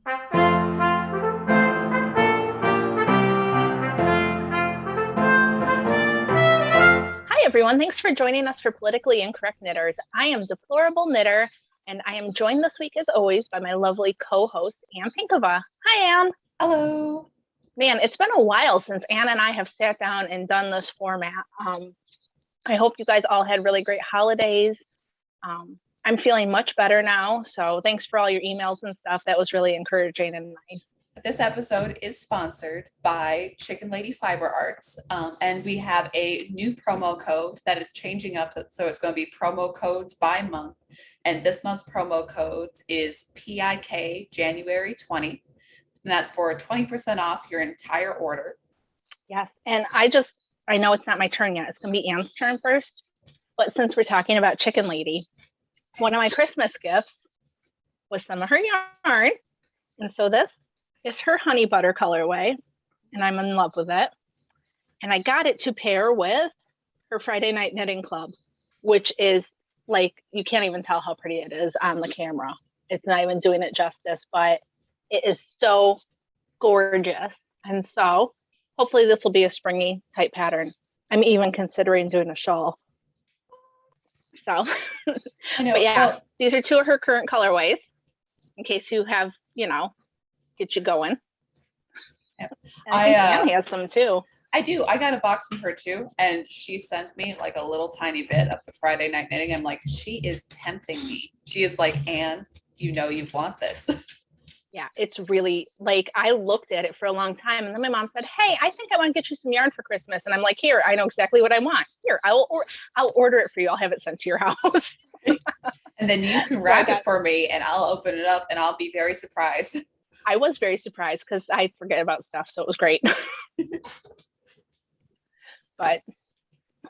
Hi, everyone. Thanks for joining us for Politically Incorrect Knitters. I am Deplorable Knitter, and I am joined this week, as always, by my lovely co-host, Ann Pinkava. Hi, Ann. Hello. Man, it's been a while since Ann and I have sat down and done this format. I hope you guys all had really great holidays. I'm feeling much better now, so thanks for all your emails and stuff. That was really encouraging and nice. This episode is sponsored by Chicken Lady Fiber Arts, and we have a new promo code that is changing up. So it's going to be promo codes by month, and this month's promo code is PIK January 20, and that's for 20% off your entire order. Yes, and I know it's not my turn yet. It's going to be Ann's turn first, but since we're talking about Chicken Lady, one of my Christmas gifts was some of her yarn, and so this is her honey butter colorway, and I'm in love with it. And I got it to pair with her Friday Night Knitting Club, which is like, you can't even tell how pretty it is on the camera. It's not even doing it justice, but it is so gorgeous. And so hopefully this will be a springy type pattern. I'm even considering doing a shawl. So, I know. But yeah, these are two of her current colorways in case you have, get you going. Yep. I think Anne has some too. I do. I got a box from her too, and she sent me like a little tiny bit of the Friday Night Knitting. I'm like, she is tempting me. She is like, Anne, you want this. Yeah, it's really like, I looked at it for a long time, and then my mom said, "Hey, I think I want to get you some yarn for Christmas." And I'm like, "Here, I know exactly what I want. Here, I'll order it for you. I'll have it sent to your house." And then you can wrap it for me, and I'll open it up, and I'll be very surprised. I was very surprised because I forget about stuff, so it was great. But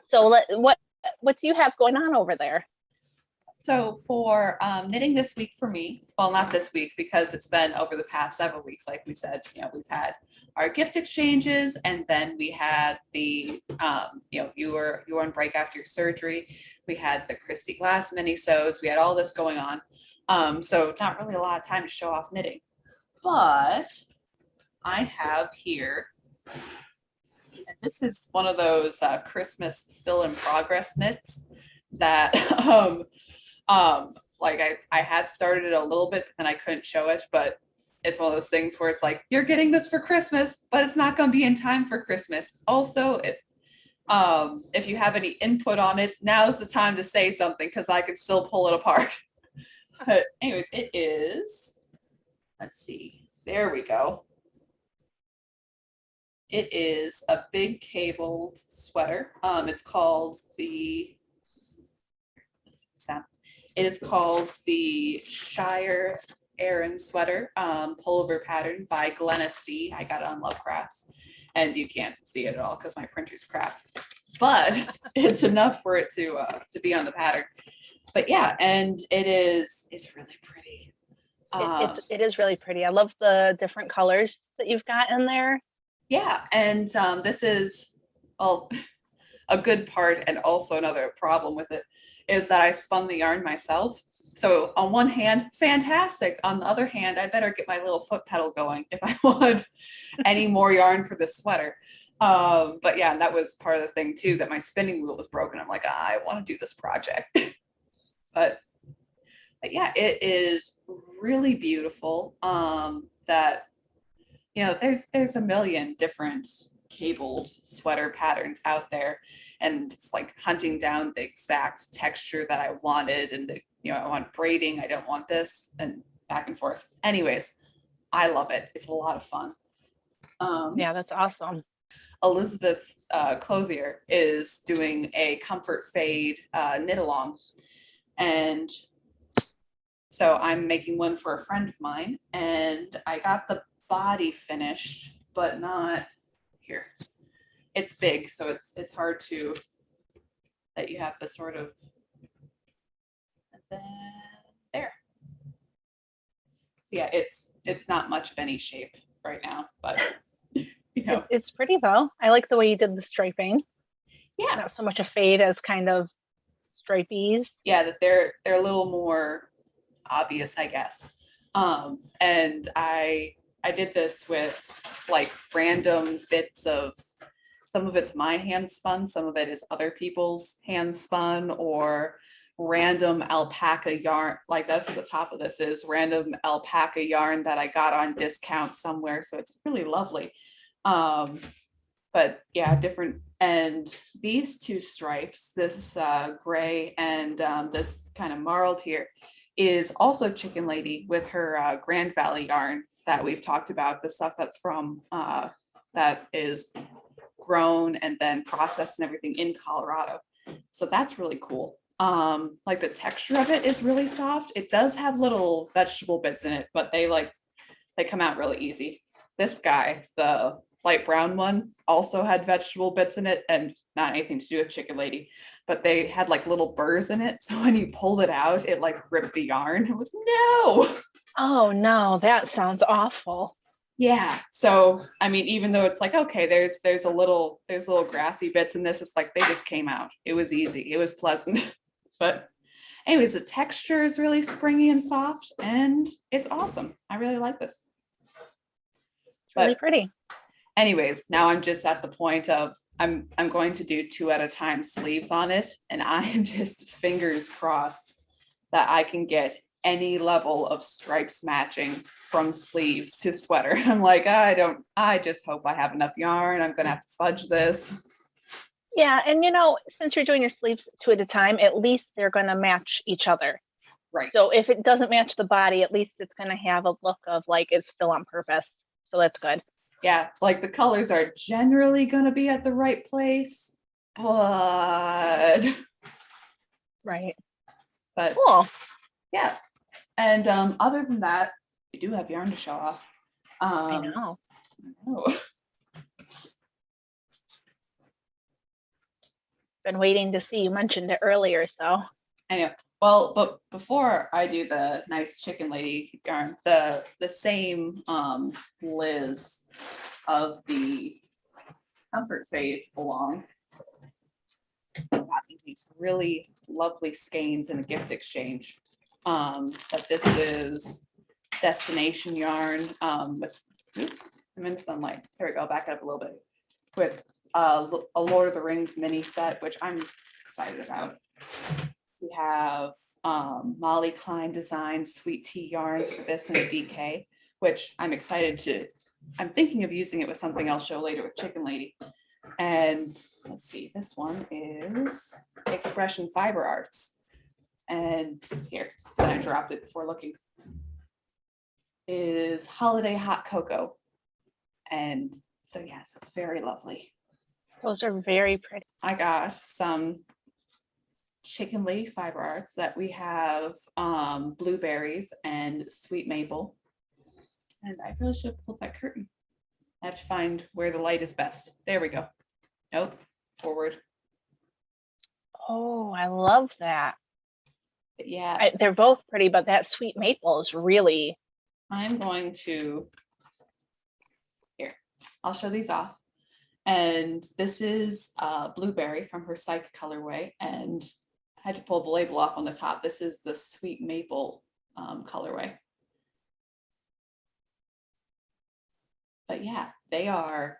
so what do you have going on over there? So for knitting this week for me, well, not this week because it's been over the past several weeks. Like we said, we've had our gift exchanges, and then we had the, you were on break after your surgery. We had the Christy Glass mini-sews. We had all this going on. So not really a lot of time to show off knitting. But I have here, and this is one of those Christmas still in progress knits that like I had started it a little bit, but then I couldn't show it. But it's one of those things where it's like, you're getting this for Christmas, but it's not going to be in time for Christmas. Also, if you have any input on it, now's the time to say something because I can still pull it apart. But anyways, it is. Let's see. There we go. It is a big cabled sweater. It's called the Shire Aran sweater, pullover pattern by Glenna C. I got it on Lovecrafts, and you can't see it at all because my printer's crap. But it's enough for it to be on the pattern. But yeah, and it's really pretty. It is really pretty. I love the different colors that you've got in there. Yeah, and this is a good part, and also another problem with it is that I spun the yarn myself. So on one hand, fantastic. On the other hand, I better get my little foot pedal going if I want any more yarn for this sweater. But yeah, and that was part of the thing too, that my spinning wheel was broken. I'm like, I want to do this project. But yeah, it is really beautiful. That there's a million different cabled sweater patterns out there, and it's like hunting down the exact texture that I wanted, and I want braiding, I don't want this, and back and forth. Anyways, I love it. It's a lot of fun. Yeah, that's awesome. Elizabeth Clothier is doing a comfort fade knit along, and so I'm making one for a friend of mine, and I got the body finished, but not here. It's big, so it's hard to that you have the sort of, and then there. So yeah, it's not much of any shape right now, but it's pretty though. I like the way you did the striping. Yeah, not so much a fade as kind of stripies. Yeah, that they're a little more obvious, I guess. And I did this with like random bits of, some of it's my hand spun, some of it is other people's hand spun, or random alpaca yarn. Like that's what the top of this is, random alpaca yarn that I got on discount somewhere. So it's really lovely. But yeah, different. And these two stripes, this gray and this kind of marled here, is also Chicken Lady with her Grand Valley yarn that we've talked about, the stuff that's from that is grown and then processed and everything in Colorado. So that's really cool. Like the texture of it is really soft. It does have little vegetable bits in it, but they come out really easy. This guy, the light brown one, also had vegetable bits in it and not anything to do with Chicken Lady, but they had like little burrs in it. So when you pulled it out, it like ripped the yarn. It was no. Oh no, that sounds awful. Yeah. So I mean, even though it's like, okay, there's little grassy bits in this, it's like they just came out. It was easy. It was pleasant. But anyways, the texture is really springy and soft and it's awesome. I really like this. It's really pretty. Anyways, now I'm just at the point of I'm going to do 2 at a time sleeves on it, and I am just fingers crossed that I can get any level of stripes matching from sleeves to sweater. I'm like, I just hope I have enough yarn. I'm gonna have to fudge this. Yeah, and since you're doing your sleeves 2 at a time, at least they're gonna match each other. Right. So if it doesn't match the body, at least it's gonna have a look of like it's still on purpose. So that's good. Yeah, like the colors are generally gonna be at the right place, but Cool. Yeah. And other than that, we do have yarn to show off. I know. Been waiting to see. You mentioned it earlier, so I know. Well, but before I do the nice Chicken Lady yarn, the same Liz of the Comfort Fade along got me these really lovely skeins in a gift exchange. But this is Destination yarn with, oops, I'm in sunlight. There we go, back up a little bit. With a Lord of the Rings mini set, which I'm excited about. We have Molly Klein Design Sweet Tea yarns for this in a DK, which I'm excited to, I'm thinking of using it with something I'll show later with Chicken Lady. And let's see, this one is Expression Fiber Arts. And here, I dropped it before looking, is Holiday Hot Cocoa. And so yes, it's very lovely. those are very pretty. I got some Chicken Lady fiber arts that we have blueberries and sweet maple. And I really should have pulled that curtain. I have to find where the light is best. There we go. Nope, forward. Oh, I love that. But yeah, They're both pretty, but that sweet maple is really. I'm going to, here, I'll show these off. And this is blueberry from her Psych colorway. And I had to pull the label off on the top. This is the sweet maple colorway. But yeah, they are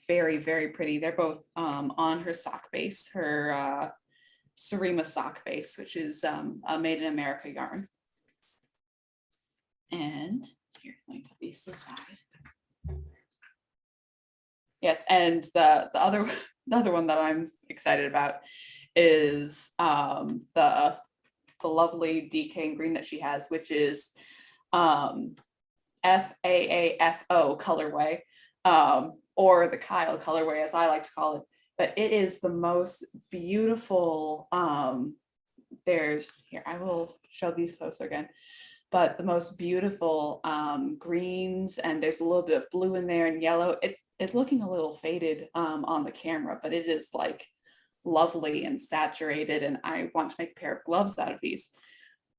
very, very pretty. They're both on her sock base, her Surima sock base, which is a Made in America yarn. And here, let me put these to the side. Yes, and the other one that I'm excited about is the lovely DK in green that she has, which is FAAFO colorway, or the Kyle colorway as I like to call it. But it is the most beautiful, there's, here, I will show these closer again, but the most beautiful greens, and there's a little bit of blue in there and yellow. It's looking a little faded on the camera, but it is like lovely and saturated, and I want to make a pair of gloves out of these.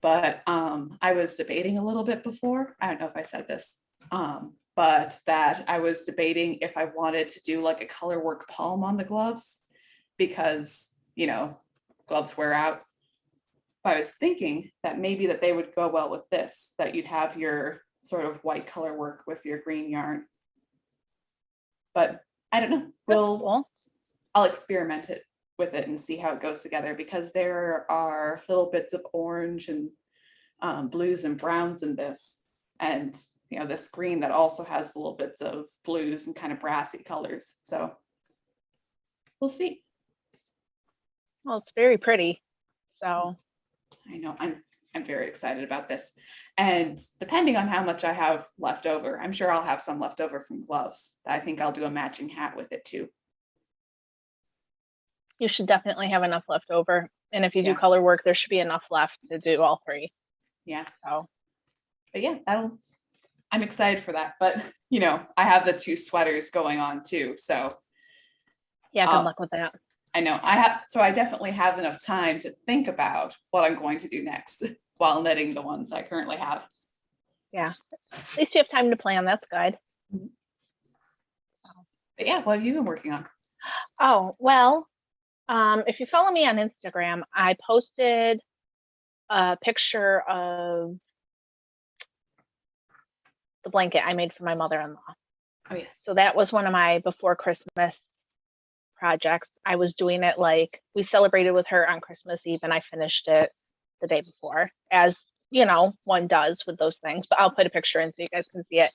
But I was debating a little bit before, I don't know if I said this, but that I was debating if I wanted to do like a color work palm on the gloves, because, you know, gloves wear out. But I was thinking that maybe that they would go well with this, that you'd have your sort of white color work with your green yarn. But I don't know. Cool. I'll experiment with it and see how it goes together, because there are little bits of orange and blues and browns in this, and this green that also has little bits of blues and kind of brassy colors. So we'll see. Well, it's very pretty. So I know I'm very excited about this. And depending on how much I have left over, I'm sure I'll have some left over from gloves. I think I'll do a matching hat with it too. You should definitely have enough left over. And if you do color work, there should be enough left to do all three. Yeah. So, but yeah, I'm excited for that. But I have the 2 sweaters going on too. So yeah, good luck with that. I know I definitely have enough time to think about what I'm going to do next while knitting the ones I currently have. Yeah. At least you have time to plan. That's good. But yeah, what have you been working on? Oh, well, if you follow me on Instagram, I posted a picture of the blanket I made for my mother-in-law. Oh, yes. So that was one of my before Christmas projects. I was doing it we celebrated with her on Christmas Eve, and I finished it the day before, as one does with those things. But I'll put a picture in so you guys can see it.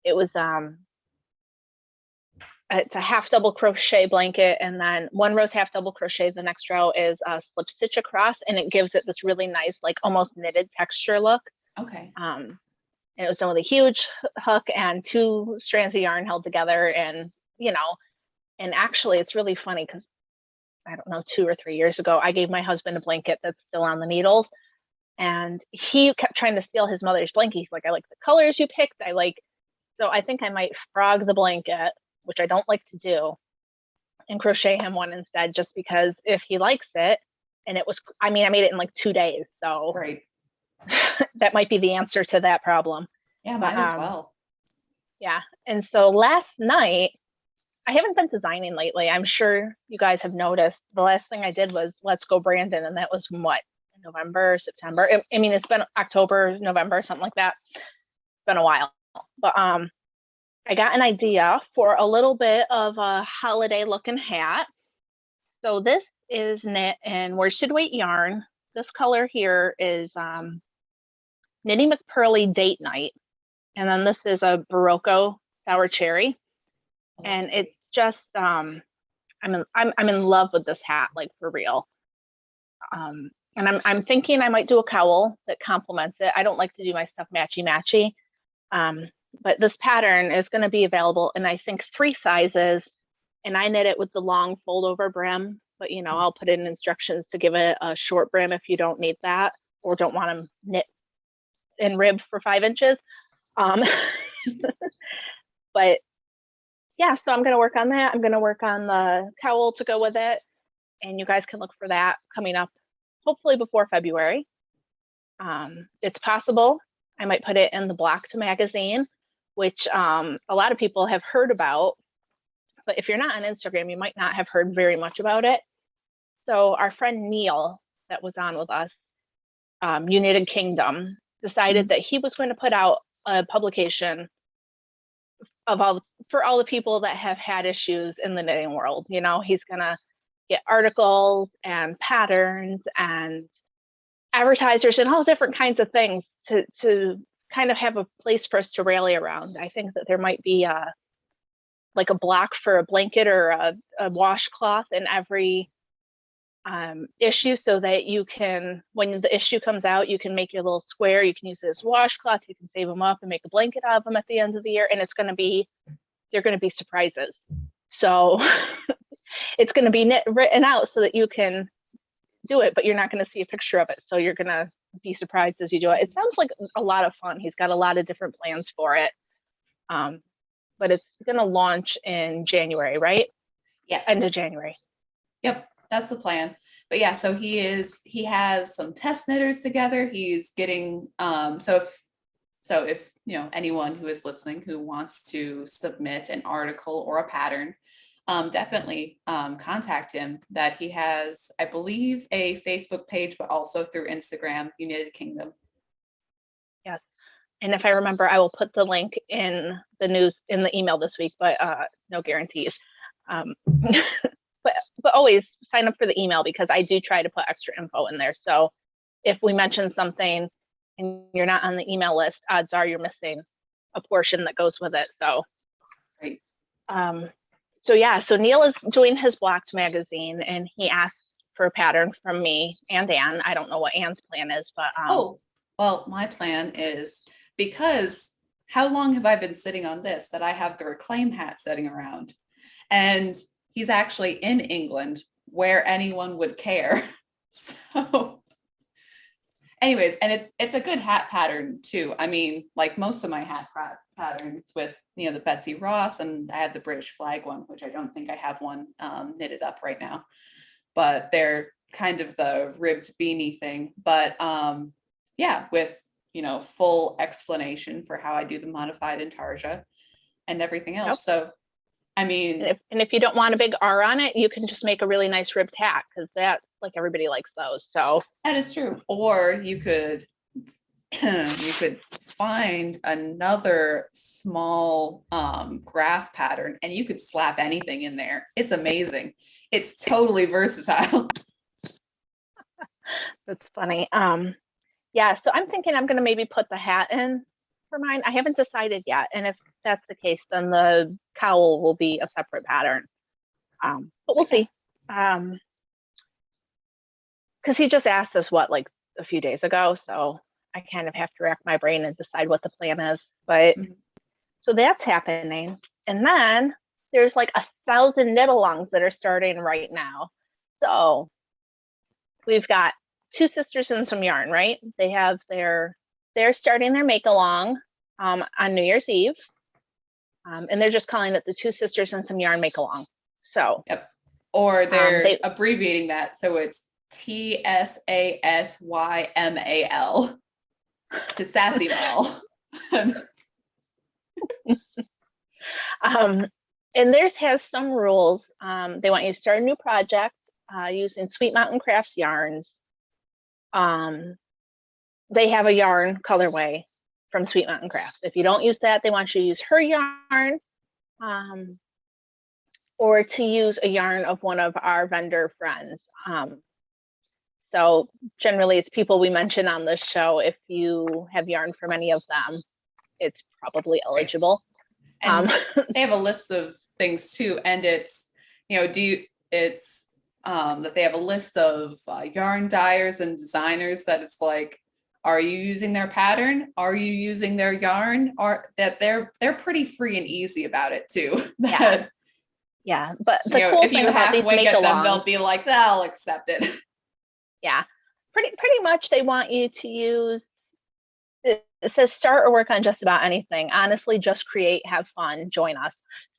It was it's a half double crochet blanket, and then one row's half double crochet, the next row is a slip stitch across, and it gives it this really nice, almost knitted texture look. Okay. And it was done with a huge hook and 2 strands of yarn held together, and and actually it's really funny because I don't know, 2 or 3 years ago, I gave my husband a blanket that's still on the needles, and he kept trying to steal his mother's blanket. He's like, I like the colors you picked. So I think I might frog the blanket, which I don't like to do, and crochet him one instead, just because if he likes it. And I made it in 2 days. So right. That might be the answer to that problem. Yeah, might as well. Yeah. And so last night, I haven't been designing lately. I'm sure you guys have noticed. The last thing I did was Let's Go Brandon, and that was what, November, September. It's been October, November, something like that. It's been a while. But I got an idea for a little bit of a holiday looking hat. So this is knit in worsted weight yarn. This color here is Knitting McPurley Date Night. And then this is a Barocco Sour Cherry. And it's just I'm in love with this hat, for real. And I'm thinking I might do a cowl that complements it. I don't like to do my stuff matchy. But this pattern is going to be available in, I think, 3 sizes. And I knit it with the long fold over brim, but I'll put in instructions to give it a short brim if you don't need that or don't want them knit in rib for 5 inches. But yeah, so I'm going to work on that. I'm going to work on the cowl to go with it. And you guys can look for that coming up, hopefully before February. It's possible I might put it in the Block to magazine, which a lot of people have heard about. But if you're not on Instagram, you might not have heard very much about it. So our friend Neil that was on with us, United Kingdom, decided that he was going to put out a publication for all the people that have had issues in the knitting world. He's going to get articles and patterns and advertisers and all different kinds of things to kind of have a place for us to rally around. I think that there might be a block for a blanket or a washcloth in every issue, so that you can, when the issue comes out, you can make your little square. You can use it as washcloth. You can save them up and make a blanket out of them at the end of the year. And they're going to be surprises. So it's going to be written out so that you can do it, but you're not going to see a picture of it. So you're going to be surprised as you do it. It sounds like a lot of fun. He's got a lot of different plans for it. But it's going to launch in January, right? Yes. End of January. Yep, that's the plan. But yeah, so he has some test knitters together. He's getting so if anyone who is listening who wants to submit an article or a pattern, definitely contact him. That he has, I believe, a Facebook page, but also through Instagram, United Kingdom. Yes. And if I remember, I will put the link in the email this week, but no guarantees. But always sign up for the email, because I do try to put extra info in there. So if we mention something and you're not on the email list, odds are you're missing a portion that goes with it. So, Right. So Neil is doing his blocked magazine, and he asked for a pattern from me and Anne. I don't know what Anne's plan is, but well, my plan is, because how long have I been sitting on this that I have the reclaim hat sitting around, and he's actually in England where anyone would care. So anyways, and it's a good hat pattern too. I mean, like most of my hat patterns with, the Betsy Ross, and I had the British flag one, which I don't think I have one knitted up right now, but they're kind of the ribbed beanie thing. But yeah, with, full explanation for how I do the modified intarsia and everything else. Yep. So, I mean, and if you don't want a big R on it, you can just make a really nice ribbed hat, because that, like, everybody likes those. So that is true. Or you could find another small graph pattern, and you could slap anything in there. It's amazing. It's totally versatile. That's funny. Yeah, so I'm thinking I'm going to maybe put the hat in for mine. I haven't decided yet, and if that's the case, then the cowl will be a separate pattern. But we'll see. Because he just asked us like a few days ago, so I kind of have to rack my brain and decide what the plan is. But so that's happening, and then there's like 1,000 knit-alongs that are starting right now. So we've got two sisters and some yarn, right? They're starting their make-along on New Year's Eve. And they're just calling it the Two Sisters and Some Yarn Make-Along. So, yep. Or they're abbreviating that, so it's TSASYMAL to Sassy Mal. And theirs has some rules. They want you to start a new project using Sweet Mountain Crafts yarns. They have a yarn colorway from Sweet Mountain Crafts. If you don't use that, they want you to use her yarn, or to use a yarn of one of our vendor friends. So generally it's people we mention on this show. If you have yarn from any of them, it's probably eligible. And they have a list of things too, and it's that they have a list of yarn dyers and designers that it's like, are you using their pattern? Are you using their yarn? Or that they're pretty free and easy about it too. Yeah, but the cool if thing you about these halfway get them, make-alongs, they'll be like, "I'll accept it." Yeah, pretty much they want you to use. It says start or work on just about anything. Honestly, just create, have fun, join us.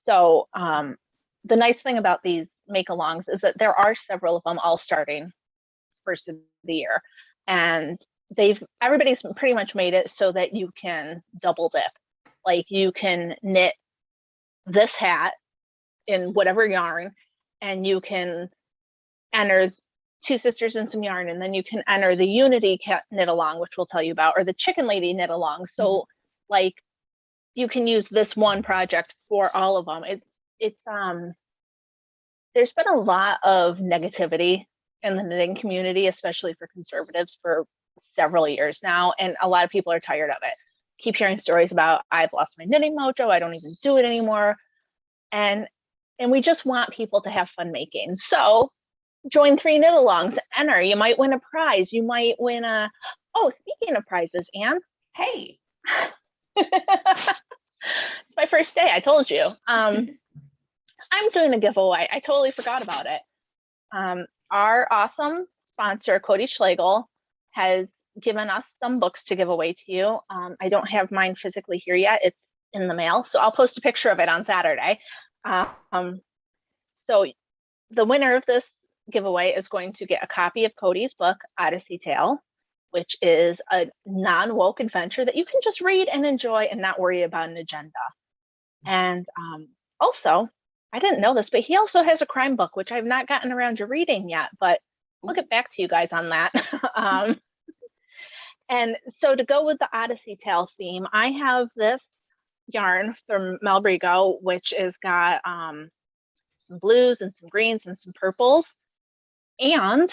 So the nice thing about these make-alongs is that there are several of them all starting first of the year, and everybody's pretty much made it so that you can double dip. Like, you can knit this hat in whatever yarn, and you can enter Two Sisters and Some Yarn, and then you can enter the Unity knit along, which we'll tell you about, or the Chicken Lady knit along. So like, you can use this one project for all of them. It's there's been a lot of negativity in the knitting community, especially for conservatives, for several years now, and a lot of people are tired of it. Keep hearing stories about, I've lost my knitting mojo, I don't even do it anymore, and we just want people to have fun making. So join 3 knit-alongs, enter. You might win a prize. You might win a. Oh, speaking of prizes, Anne. Hey. It's my first day. I told you. I'm doing a giveaway. I totally forgot about it. Our awesome sponsor, Cody Schlegel, has given us some books to give away to you. I don't have mine physically here yet. It's in the mail, so I'll post a picture of it on Saturday. So the winner of this giveaway is going to get a copy of Cody's book, Odyssey Tale, which is a non-woke adventure that you can just read and enjoy and not worry about an agenda. And also, I didn't know this, but he also has a crime book, which I've not gotten around to reading yet, but I'll get back to you guys on that. And so to go with the Odyssey Tale theme, I have this yarn from Malabrigo, which has got some blues and some greens and some purples. And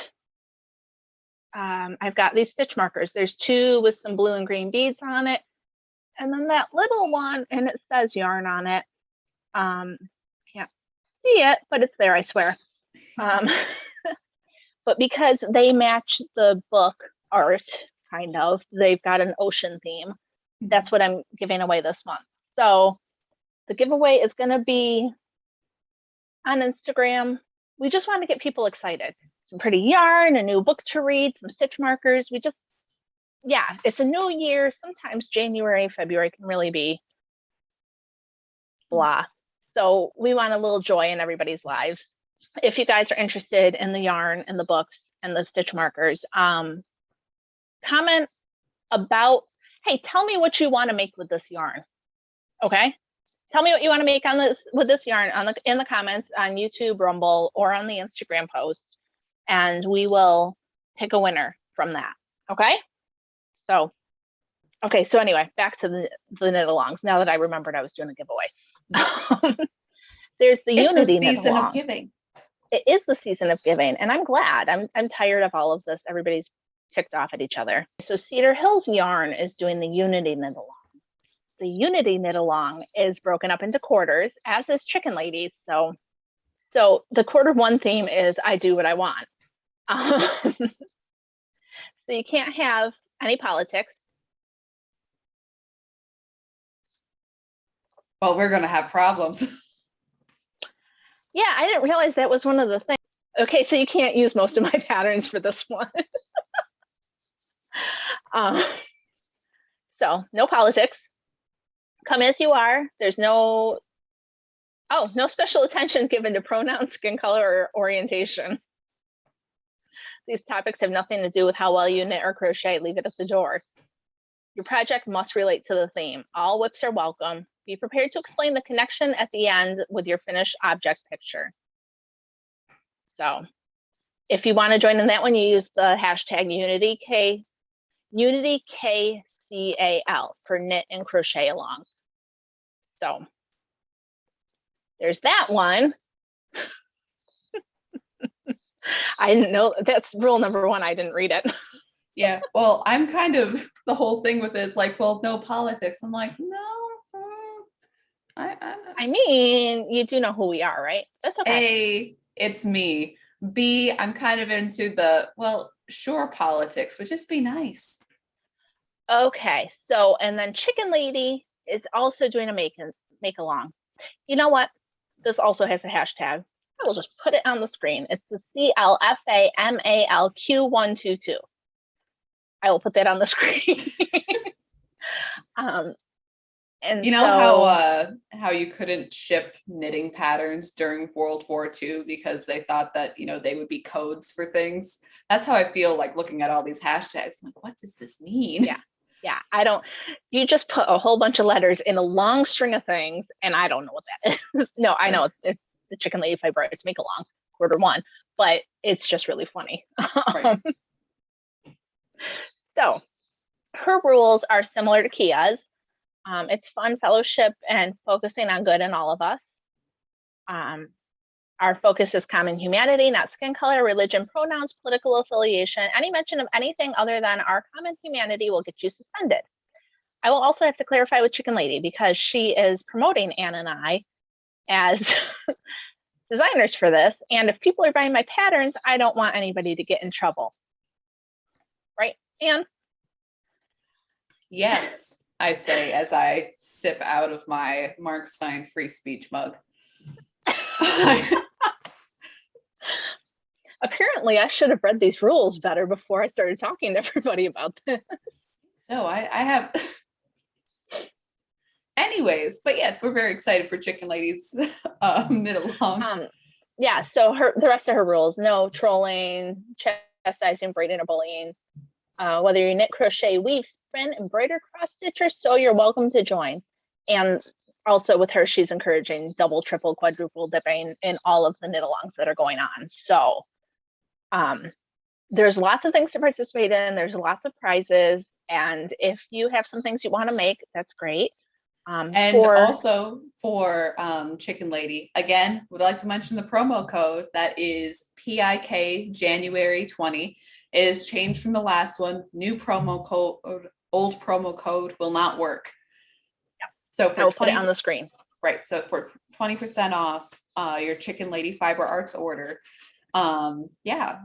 I've got these stitch markers. There's 2 with some blue and green beads on it. And then that little one, and it says yarn on it. Can't see it, but it's there, I swear. But because they match the book art, kind of, they've got an ocean theme. That's what I'm giving away this month. So the giveaway is going to be on Instagram. We just want to get people excited. Some pretty yarn, a new book to read, some stitch markers. It's a new year. Sometimes January, February can really be blah. So we want a little joy in everybody's lives. If you guys are interested in the yarn and the books and the stitch markers, comment about, hey, tell me what you want to make with this yarn. Okay? Tell me what you want to make with this yarn in the comments on YouTube, Rumble, or on the Instagram post, and we will pick a winner from that. Okay? So anyway, back to the knit-alongs. Now that I remembered I was doing a giveaway. There's the Unity knit-along. It's the season of giving. It is the season of giving, and I'm glad. I'm tired of all of this. Everybody's ticked off at each other. So Cedar Hills Yarn is doing the Unity knit-along. The Unity knit-along is broken up into quarters, as is Chicken Ladies. So the quarter 1 theme is I do what I want. So you can't have any politics. Well, we're going to have problems. Yeah, I didn't realize that was one of the things. Okay, so you can't use most of my patterns for this one. So no politics. Come as you are. There's no special attention given to pronouns, skin color, or orientation. These topics have nothing to do with how well you knit or crochet. Leave it at the door. Your project must relate to the theme. All whips are welcome. Be prepared to explain the connection at the end with your finished object picture. So if you want to join in that one, you use the hashtag UnityKCAL for knit and crochet along. So there's that one. I didn't know that's rule number 1. I didn't read it. Yeah, well, I'm kind of the whole thing with it. It's like, well, no politics. I'm like, no. I mean, you do know who we are, right? That's okay. A, it's me. B, I'm kind of into the, well, sure, politics, but just be nice. Okay, so, and then Chicken Lady is also doing a make along. You know what? This also has a hashtag. I will just put it on the screen. It's the CLFAMALQ122. I will put that on the screen. And you know how you couldn't ship knitting patterns during World War II because they thought that, they would be codes for things? That's how I feel like looking at all these hashtags. I'm like, what does this mean? Yeah. You just put a whole bunch of letters in a long string of things, and I don't know what that is. No, I know it's the Chicken Lady Fibroids make along, quarter 1, but it's just really funny. Right. So her rules are similar to Kia's. It's fun, fellowship, and focusing on good in all of us. Our focus is common humanity, not skin color, religion, pronouns, political affiliation. Any mention of anything other than our common humanity will get you suspended. I will also have to clarify with Chicken Lady because she is promoting Anne and I as designers for this. And if people are buying my patterns, I don't want anybody to get in trouble. Right, Anne? Yes, I say as I sip out of my Mark Stein free speech mug. Apparently, I should have read these rules better before I started talking to everybody about this. So I have... Anyways, but yes, we're very excited for Chicken Lady's knit along. Yeah, so the rest of her rules: no trolling, chastising, braiding, or bullying. Whether you knit, crochet, weave, spin, embroider, cross stitch, or sew, you're welcome to join. And also with her, she's encouraging double, triple, quadruple dipping in all of the knit alongs that are going on. So there's lots of things to participate in. There's lots of prizes. And if you have some things you want to make, that's great. And also for Chicken Lady, again, would like to mention the promo code that is PIK January 20. It is changed from the last one. New promo code, old promo code will not work. Yeah. So for I'll put it on the screen. Right. So for 20% off your Chicken Lady Fiber Arts order, yeah,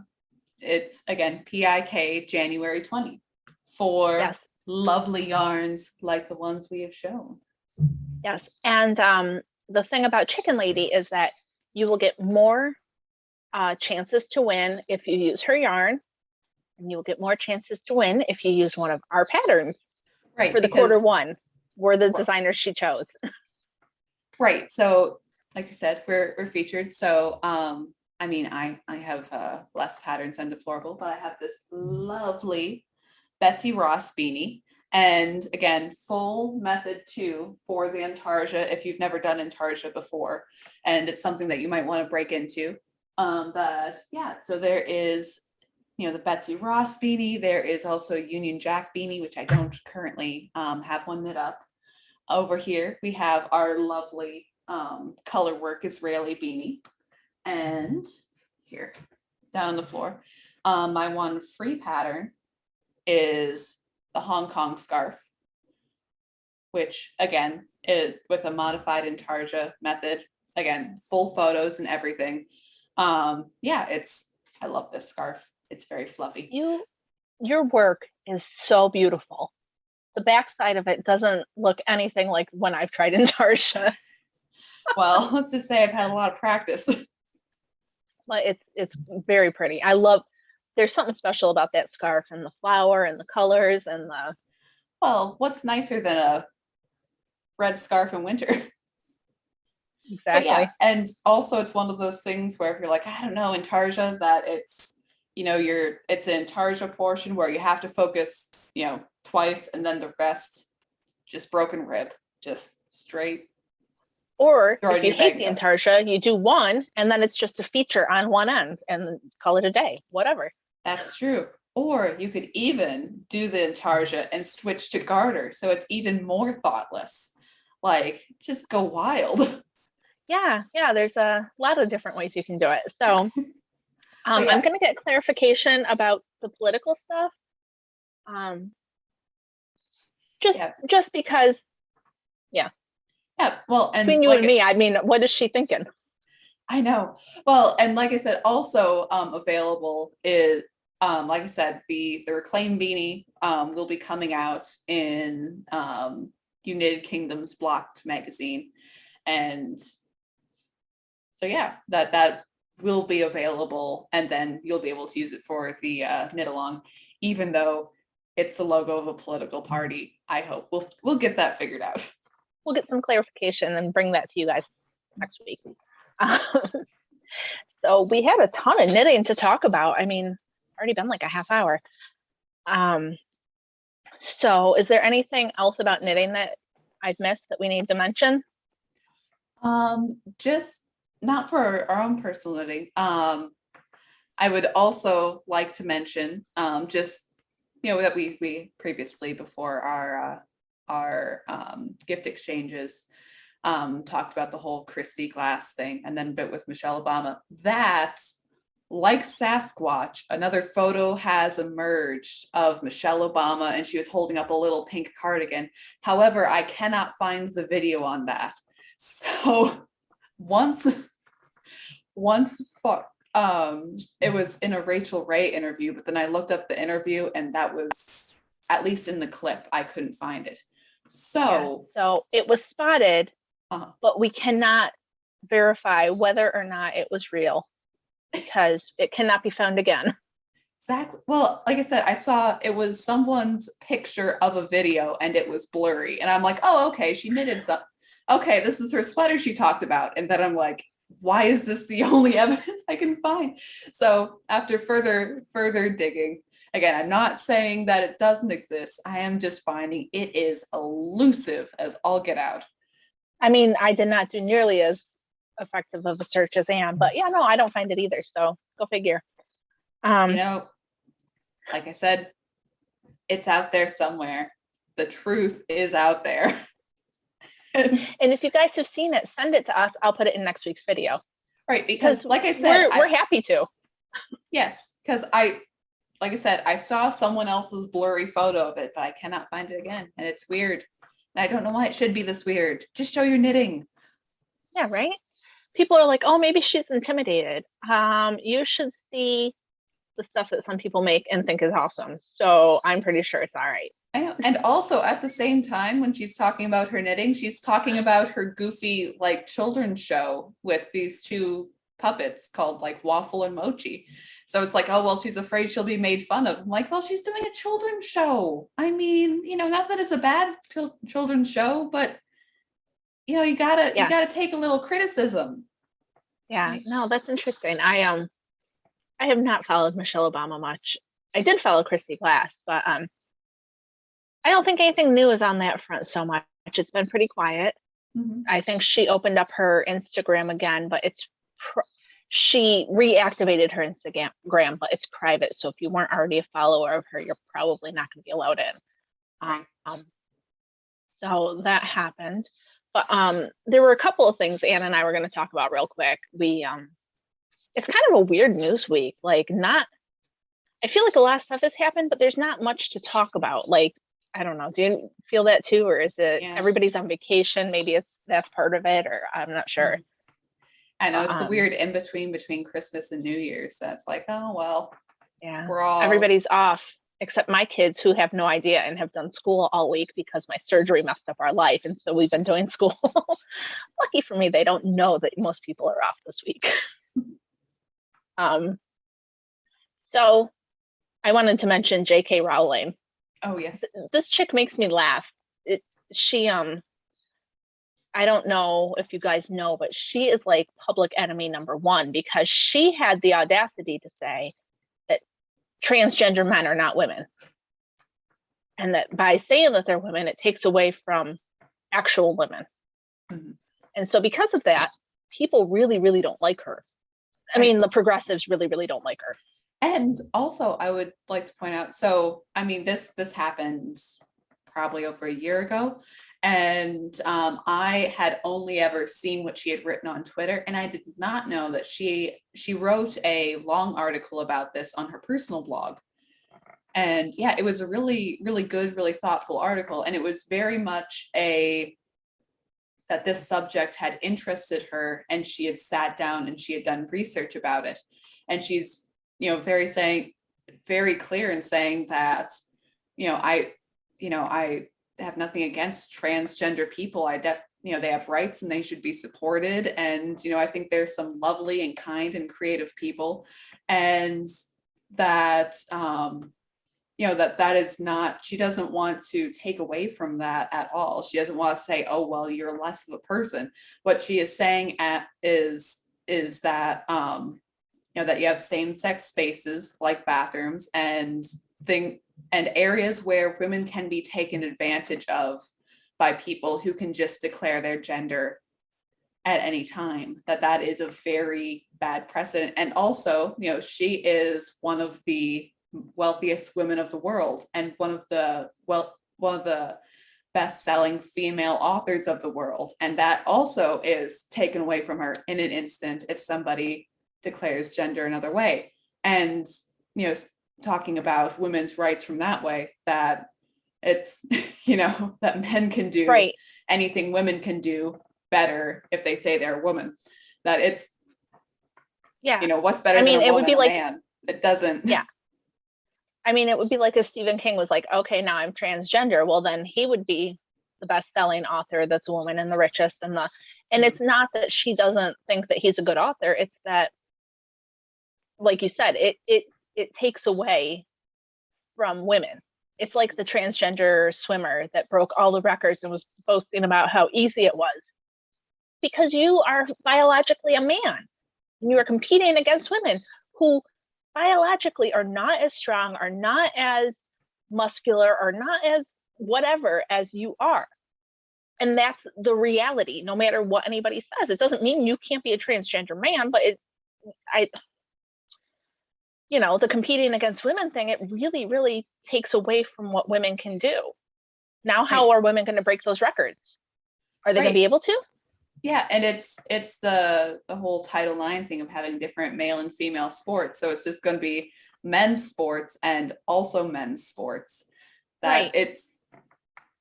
it's again PIK January 20 for lovely yarns like the ones we have shown. Yes. And the thing about Chicken Lady is that you will get more chances to win if you use her yarn, and you will get more chances to win if you use one of our patterns. Right. For the quarter one, we're the designers she chose. Right. So like you said, we're featured. So I mean, I have less patterns than Deplorable, but I have this lovely Betsy Ross beanie. And again, full method 2 for the intarsia if you've never done intarsia before, and it's something that you might want to break into. But yeah, so there is, you know, the Betsy Ross beanie. There is also Union Jack beanie, which I don't currently have one knit up. Over here, we have our lovely color work Israeli beanie. And here, down on the floor, my one free pattern is the Hong Kong scarf, which again, with a modified intarsia method, again, full photos and everything. Yeah, I love this scarf. It's very fluffy. Your work is so beautiful. The back side of it doesn't look anything like when I've tried intarsia. Well, let's just say I've had a lot of practice. But it's very pretty. There's something special about that scarf and the flower and the colors and the. Well, what's nicer than a red scarf in winter? Exactly. Yeah, and also it's one of those things where if you're like, I don't know, intarsia, that it's, you know, it's an intarsia portion where you have to focus, you know, twice, and then the rest just broken rib, just straight. Or if you hate the intarsia, you do one, and then it's just a feature on one end and call it a day, whatever. That's true. Or you could even do the intarsia and switch to garter, so it's even more thoughtless. Like, just go wild. Yeah, there's a lot of different ways you can do it. So I'm going to get clarification about the political stuff. Just because, yeah. Yeah, well, and between you and me, I mean, what is she thinking? I know. Well, and like I said, also available is, like I said, the Reclaim beanie will be coming out in United Kingdom's Blocked magazine, and so yeah, that will be available, and then you'll be able to use it for the knit along, even though it's the logo of a political party. I hope we'll get that figured out. We'll get some clarification and bring that to you guys next week. So we had a ton of knitting to talk about. I mean, already been like a half hour. So is there anything else about knitting that I've missed that we need to mention? Just not for our own personal knitting. I would also like to mention, just, you know, that we previously, before our gift exchanges, talked about the whole Christy Glass thing, and then a bit with Michelle Obama, that, like Sasquatch, another photo has emerged of Michelle Obama, and she was holding up a little pink cardigan. However, I cannot find the video on that. So once it was in a Rachel Ray interview, but then I looked up the interview, and that was, at least in the clip, I couldn't find it. So it was spotted, but we cannot verify whether or not it was real because it cannot be found again. Exactly. Well, like I said, I saw it was someone's picture of a video and it was blurry, and I'm like, oh, okay, she knitted some. Okay, this is her sweater she talked about, and then I'm like, why is this the only evidence I can find? So after further digging, again, I'm not saying that it doesn't exist. I am just finding it is elusive as all get out. I mean, I did not do nearly as effective of a search as Anne, but yeah, no, I don't find it either. So go figure. You know, like I said, it's out there somewhere. The truth is out there. And if you guys have seen it, send it to us. I'll put it in next week's video. Right, because like I said, we're happy to. Yes, because like I said, I saw someone else's blurry photo of it, but I cannot find it again, and it's weird. And I don't know why it should be this weird. Just show your knitting. Yeah, right? People are like, oh, maybe she's intimidated. You should see the stuff that some people make and think is awesome. So I'm pretty sure it's all right. I know. And also at the same time, when she's talking about her knitting, she's talking about her goofy like children's show with these two puppets called like Waffle and Mochi. So it's like, oh, well, she's afraid she'll be made fun of. I'm like, well, she's doing a children's show. I mean, not that it's a bad children's show, but you gotta take a little criticism. Yeah, no, that's interesting. I have not followed Michelle Obama much. I did follow Christy Glass, but I don't think anything new is on that front so much. It's been pretty quiet. Mm-hmm. I think she opened up her Instagram again, but she reactivated her Instagram, but it's private. So if you weren't already a follower of her, you're probably not going to be allowed in. So that happened. But there were a couple of things Anna and I were going to talk about real quick. It's kind of a weird news week. I feel like a lot of stuff has happened, but there's not much to talk about. I don't know. Do you feel that too? Or is it everybody's on vacation? Maybe that's part of it, or I'm not sure. I know it's the weird in between Christmas and New Year's. That's like, oh, well, yeah, everybody's off, except my kids who have no idea and have done school all week because my surgery messed up our life. And so we've been doing school. Lucky for me, they don't know that most people are off this week. So I wanted to mention J.K. Rowling. Oh, yes. This chick makes me laugh. I don't know if you guys know, but she is like public enemy number one because she had the audacity to say that transgender men are not women. And that by saying that they're women, it takes away from actual women. Mm-hmm. And so because of that, people really, really don't like her. I mean, the progressives really, really don't like her. And also, I would like to point out, so, I mean, this happened probably over a year ago, and I had only ever seen what she had written on Twitter, and I did not know that she wrote a long article about this on her personal blog. And yeah, it was a really, really good, really thoughtful article, and it was very much that this subject had interested her, and she had sat down and she had done research about it, and she's very clear in saying that, I have nothing against transgender people. They have rights and they should be supported. And, I think there's some lovely and kind and creative people, and that, that is not, she doesn't want to take away from that at all. She doesn't want to say, oh, well, you're less of a person. What she is saying is that, that you have same-sex spaces like bathrooms and areas where women can be taken advantage of by people who can just declare their gender at any time. That is a very bad precedent. And also, she is one of the wealthiest women of the world and one of the best-selling female authors of the world. And that also is taken away from her in an instant if somebody declares gender another way. And talking about women's rights from that way, that it's that men can do anything women can do better if they say they're a woman. That it's what's better than a woman or a man? It doesn't. Yeah. I mean, it would be like if Stephen King was like, okay, now I'm transgender. Well, then he would be the best-selling author that's a woman and the richest and it's not that she doesn't think that he's a good author. It's that, like you said, it takes away from women. It's like the transgender swimmer that broke all the records and was boasting about how easy it was. Because you are biologically a man. And you are competing against women who biologically are not as strong, are not as muscular, are not as whatever as you are. And that's the reality, no matter what anybody says. It doesn't mean you can't be a transgender man, but you know, the competing against women thing, it really, really takes away from what women can do. Now, how are women going to break those records? Are they going to be able to? Yeah, and it's the whole Title IX thing of having different male and female sports. So it's just going to be men's sports and also men's sports. That it's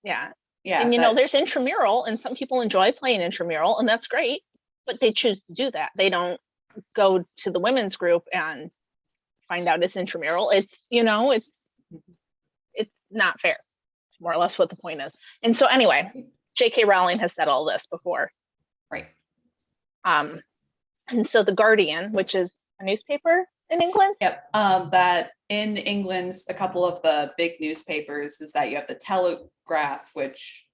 yeah. Yeah. And you know, there's intramural, and some people enjoy playing intramural, and that's great, but they choose to do that. They don't go to the women's group and find out it's intramural. It's, you know, it's not fair. More or less what the point is. And so anyway, J.K. Rowling has said all this before. Right. And so the Guardian, which is a newspaper in England. Yep. That in England, a couple of the big newspapers is that you have the Telegraph, which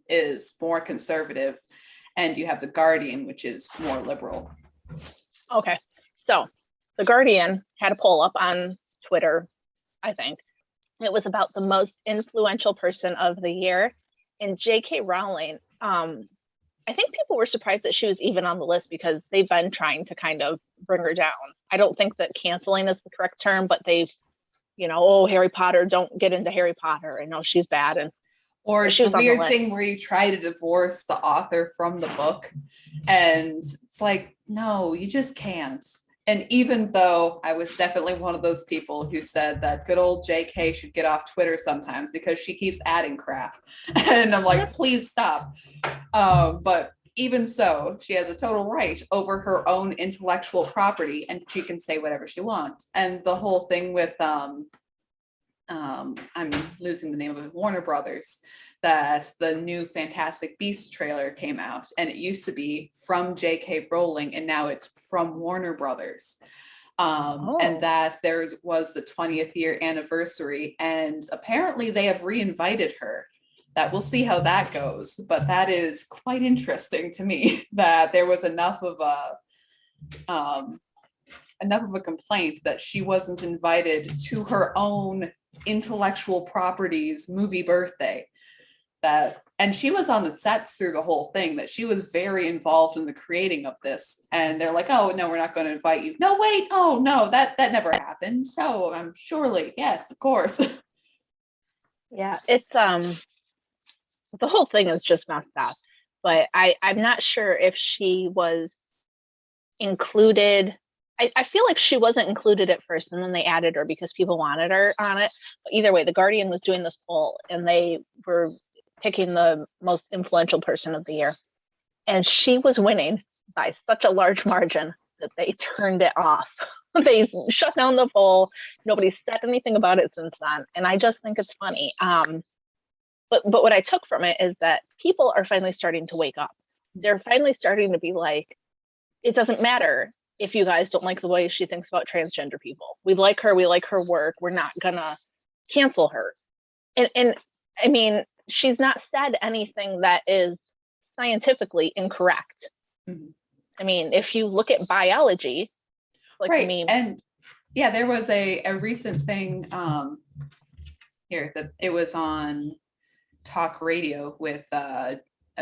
is more conservative, and you have the Guardian, which is more liberal. Okay. So the Guardian had a poll up on Twitter, I think. It was about the most influential person of the year. And J.K. Rowling, I think people were surprised that she was even on the list because they've been trying to kind of bring her down. I don't think that canceling is the correct term, but they've, you know, oh, Harry Potter, don't get into Harry Potter. And no, she's bad. And or the weird thing where you try to divorce the author from the book. And it's like, no, you just can't. And even though I was definitely one of those people who said that good old JK should get off Twitter sometimes because she keeps adding crap. And I'm like, please stop. But even so, she has a total right over her own intellectual property and she can say whatever she wants. And the whole thing with, I'm losing the name of it, Warner Brothers, that the new Fantastic Beasts trailer came out and it used to be from J.K. Rowling and now it's from Warner Brothers. And that there was the 20th year anniversary and apparently they have reinvited her. That we'll see how that goes, but that is quite interesting to me that there was enough of a complaint that she wasn't invited to her own intellectual properties movie birthday. And she was on the sets through the whole thing, that she was very involved in the creating of this. And they're like, oh, no, we're not going to invite you. No, wait. Oh, no, that never happened. So surely, yes, of course. Yeah, it's, the whole thing is just messed up. But I'm not sure if she was included. I feel like she wasn't included at first and then they added her because people wanted her on it. But either way, the Guardian was doing this poll and they were picking the most influential person of the year. And she was winning by such a large margin that they turned it off. They shut down the poll. Nobody said anything about it since then. And I just think it's funny. But what I took from it is that people are finally starting to wake up. They're finally starting to be like, it doesn't matter if you guys don't like the way she thinks about transgender people. We like her work. We're not gonna cancel her. And I mean, she's not said anything that is scientifically incorrect. Mm-hmm. I mean, if you look at biology, like right. And yeah, there was a recent thing here that it was on talk radio with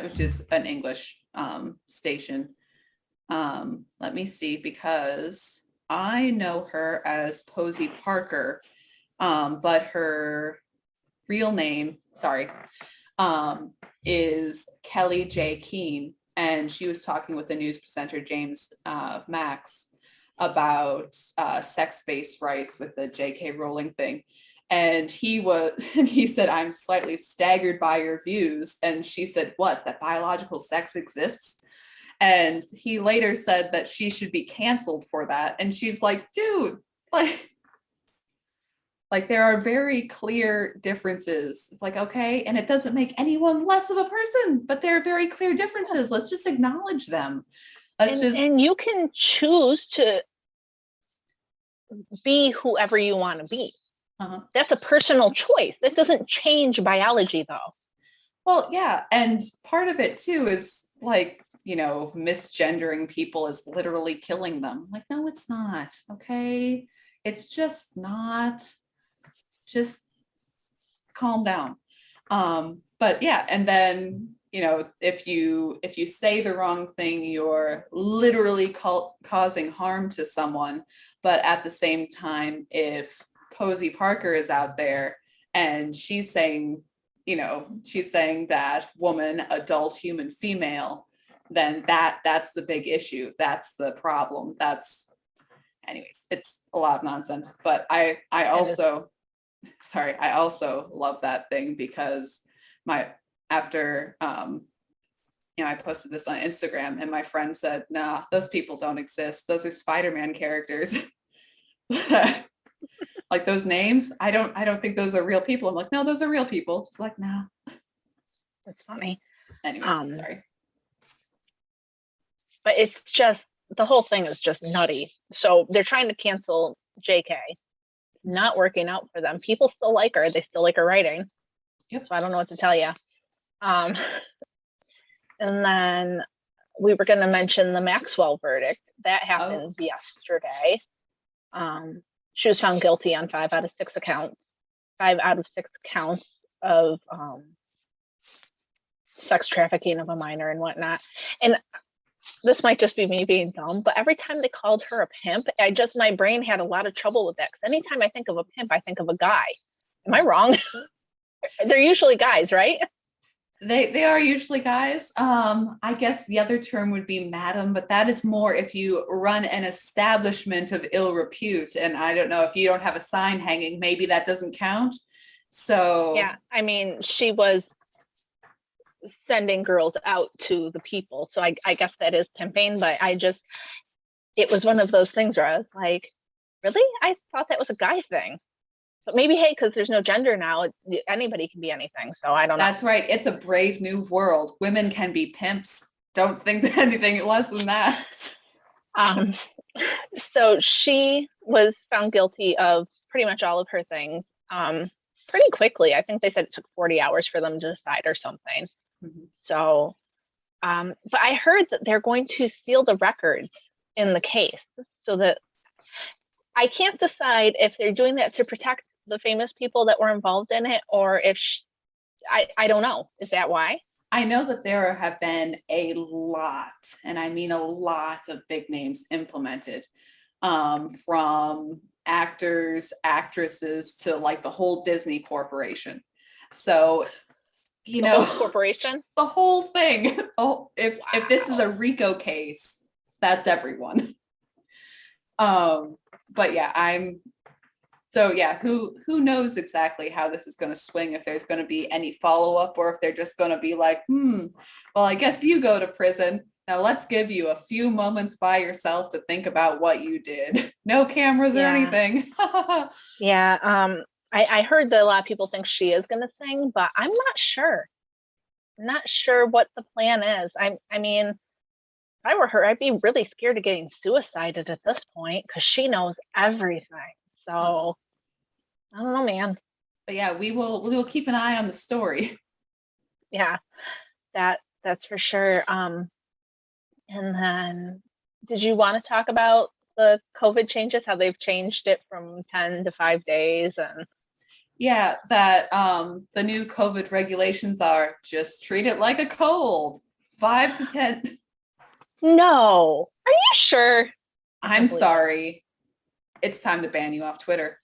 which is an English station. Let me see, because I know her as Posey Parker, but her real name, is Kelly J. Keene, and she was talking with the news presenter James Max about sex-based rights with the J.K. Rowling thing. And he said, I'm slightly staggered by your views. And she said, what, that biological sex exists? And he later said that she should be canceled for that. And she's like, dude, like there are very clear differences. It's like, okay, and it doesn't make anyone less of a person, but there are very clear differences. Let's just acknowledge them. And you can choose to be whoever you want to be. Uh-huh. That's a personal choice. That doesn't change biology, though. Well, yeah. And part of it, too, is like, you know, misgendering people is literally killing them. Like, no, it's not. Okay. It's just not. Just calm down. But yeah. And then if you say the wrong thing, you're literally causing harm to someone. But at the same time, if Posey Parker is out there and she's saying that woman, adult, human, female, then that's the big issue. That's the problem. Anyways, it's a lot of nonsense. But I also love that thing because after I posted this on Instagram and my friend said, nah, those people don't exist. Those are Spider-Man characters. Like those names, I don't think those are real people. I'm like, no, those are real people. Just like, no. That's funny. Anyways, sorry. But it's just, the whole thing is just nutty. So they're trying to cancel JK. Not working out for them. People still like her. They still like her writing. Yep. So I don't know what to tell you. And then we were going to mention the Maxwell verdict. That happened yesterday. She was found guilty on 5 out of 6 counts of sex trafficking of a minor and whatnot. And this might just be me being dumb, but every time they called her a pimp, my brain had a lot of trouble with that. Because anytime I think of a pimp, I think of a guy. Am I wrong? They're usually guys, right? They are usually guys. I guess the other term would be madam, but that is more if you run an establishment of ill repute. And I don't know, if you don't have a sign hanging, maybe that doesn't count. So yeah, I mean, she was sending girls out to the people. So I guess that is pimping, but it was one of those things where I was like, really? I thought that was a guy thing. But maybe, hey, because there's no gender now, anybody can be anything. So I don't know. That's right. It's a brave new world. Women can be pimps. Don't think that anything less than that. So she was found guilty of pretty much all of her things pretty quickly. I think they said it took 40 hours for them to decide or something. Mm-hmm. So, but I heard that they're going to seal the records in the case so that I can't decide if they're doing that to protect the famous people that were involved in it, or if I don't know. Is that why? I know that there have been a lot, and I mean a lot of big names implemented, from actors, actresses to like the whole Disney corporation. So, the whole corporation, the whole thing. Oh, if this is a RICO case, that's everyone. But yeah, who knows exactly how this is going to swing, if there's going to be any follow-up, or if they're just going to be like, well, I guess you go to prison. Now let's give you a few moments by yourself to think about what you did. No cameras or anything. Yeah. I heard that a lot of people think she is going to sing, but I'm not sure. I'm not sure what the plan is. I mean, if I were her, I'd be really scared of getting suicided at this point because she knows everything. So I don't know, man. But yeah, we will keep an eye on the story. Yeah, that's for sure. And then did you want to talk about the COVID changes, how they've changed it from 10 to 5 days? And yeah, that the new COVID regulations are just treat it like a cold, 5 to 10. No, are you sure? I'm sorry. It's time to ban you off Twitter.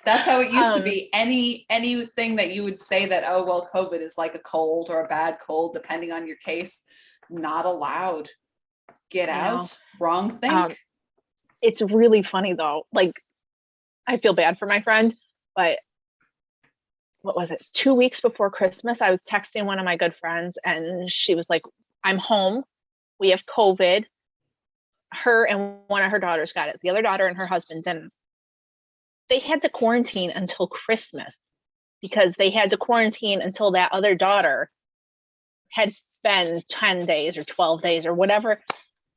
That's how it used to be. Anything that you would say that, oh, well, COVID is like a cold or a bad cold, depending on your case, not allowed. Get out. Wrong thing. It's really funny though. Like, I feel bad for my friend, but what was it? 2 weeks before Christmas, I was texting one of my good friends and she was like, I'm home. We have COVID. Her and one of her daughters got it. The other daughter and her husband didn't. They had to quarantine until Christmas because they had to quarantine until that other daughter had been 10 days or 12 days or whatever.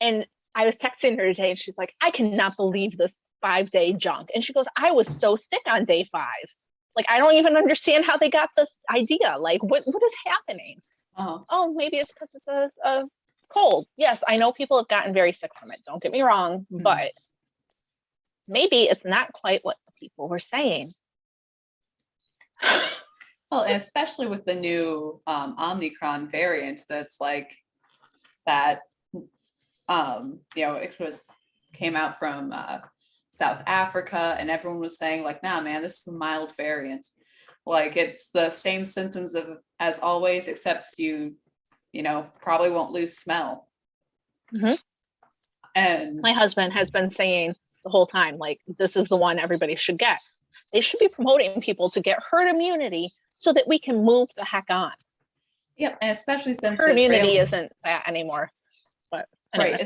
And I was texting her today and she's like, I cannot believe this 5-day junk. And she goes, I was so sick on day 5. Like, I don't even understand how they got this idea. Like, what is happening? Oh, maybe it's because it's a cold. Yes, I know people have gotten very sick from it. Don't get me wrong, but maybe it's not quite what the people were saying. Well, and especially with the new Omicron variant, that's like that. It came out from South Africa, and everyone was saying like, nah, man, this is a mild variant. Like it's the same symptoms as always, except you probably won't lose smell. Mhm. And My husband has been saying the whole time, like, this is the one everybody should get. They should be promoting people to get herd immunity so that we can move the heck on. Yep, and especially since herd immunity isn't that anymore. But anyway.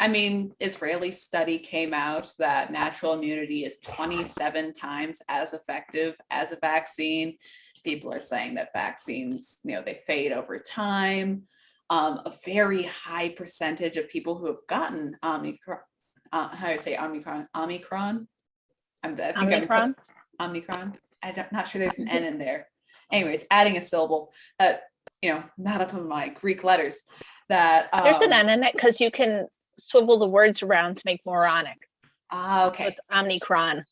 Right. Israeli study came out that natural immunity is 27 times as effective as a vaccine. People are saying that vaccines, they fade over time. A very high percentage of people who have gotten Omicron. How do I say Omicron? Omicron. Omicron. Omicron. I'm not sure there's an N in there. Anyways, adding a syllable that not up in my Greek letters. That there's an N in it because you can swivel the words around to make moronic. Okay. So it's Omicron.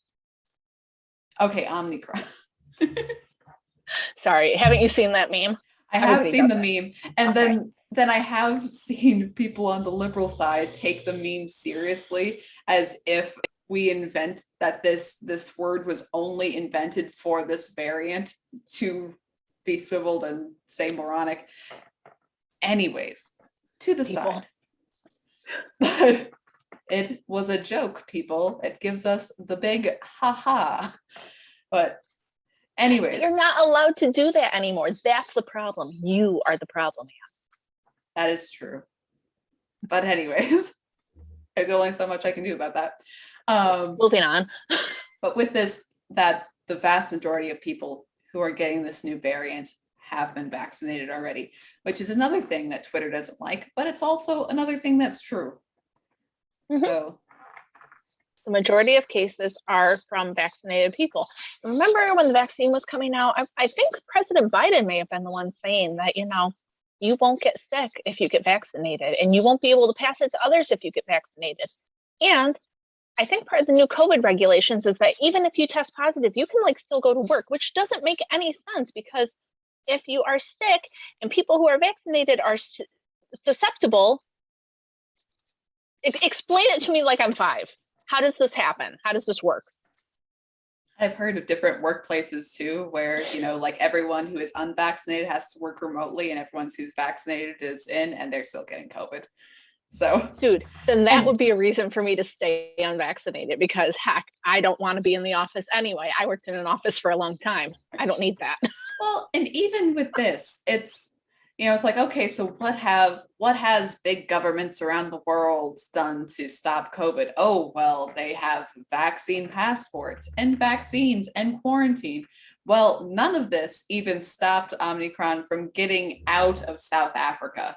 Okay, Omicron. Sorry, haven't you seen that meme? I have seen the meme, and then I have seen people on the liberal side take the meme seriously, as if we invent that this word was only invented for this variant to be swiveled and say moronic. Anyways, to the side. But it was a joke, people. It gives us the big ha-ha. But anyways. You're not allowed to do that anymore. That's the problem. You are the problem. That is true. But anyways, there's only so much I can do about that. Moving on. But with this, that the vast majority of people who are getting this new variant have been vaccinated already, which is another thing that Twitter doesn't like, but it's also another thing that's true. Mm-hmm. So the majority of cases are from vaccinated people. Remember when the vaccine was coming out, I think President Biden may have been the one saying that, you won't get sick if you get vaccinated, and you won't be able to pass it to others if you get vaccinated. And I think part of the new COVID regulations is that even if you test positive, you can still go to work, which doesn't make any sense, because if you are sick and people who are vaccinated are susceptible, explain it to me like I'm 5. How does this happen? How does this work? I've heard of different workplaces too, where, everyone who is unvaccinated has to work remotely and everyone who's vaccinated is in, and they're still getting COVID. So, dude, then that would be a reason for me to stay unvaccinated, because heck, I don't want to be in the office anyway. I worked in an office for a long time. I don't need that. Well, and even with this, it's, it's like, okay, so what has big governments around the world done to stop COVID? Oh, well, they have vaccine passports and vaccines and quarantine. Well, none of this even stopped Omicron from getting out of South Africa.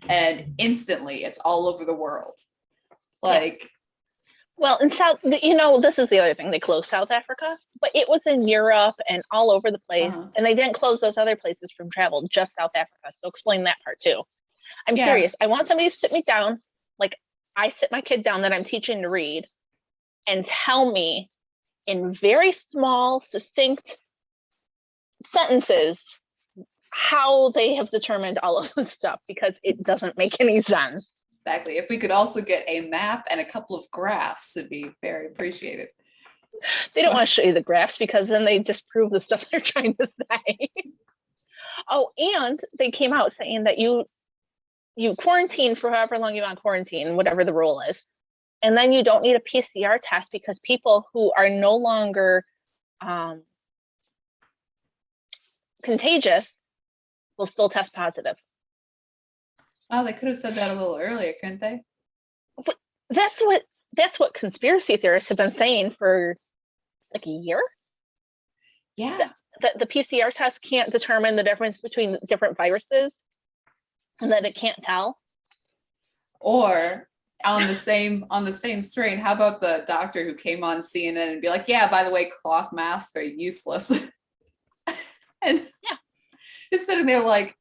And instantly it's all over the world. Well, in this is the other thing. They closed South Africa, but it was in Europe and all over the place. And they didn't close those other places from travel, just South Africa. So explain that part too. I'm curious. I want somebody to sit me down, like I sit my kid down that I'm teaching to read, and tell me in very small, succinct sentences how they have determined all of this stuff, because it doesn't make any sense. Exactly. If we could also get a map and a couple of graphs, it'd be very appreciated. They don't want to show you the graphs, because then they disprove the stuff they're trying to say. Oh, and they came out saying that you quarantine for however long you want quarantine, whatever the rule is. And then you don't need a PCR test, because people who are no longer contagious will still test positive. Wow, they could have said that a little earlier, couldn't they? But that's what conspiracy theorists have been saying for like a year. Yeah. The PCR test can't determine the difference between different viruses, and that it can't tell. Or on the same strain, how about the doctor who came on CNN and be like, yeah, by the way, cloth masks are useless. And just sitting there like,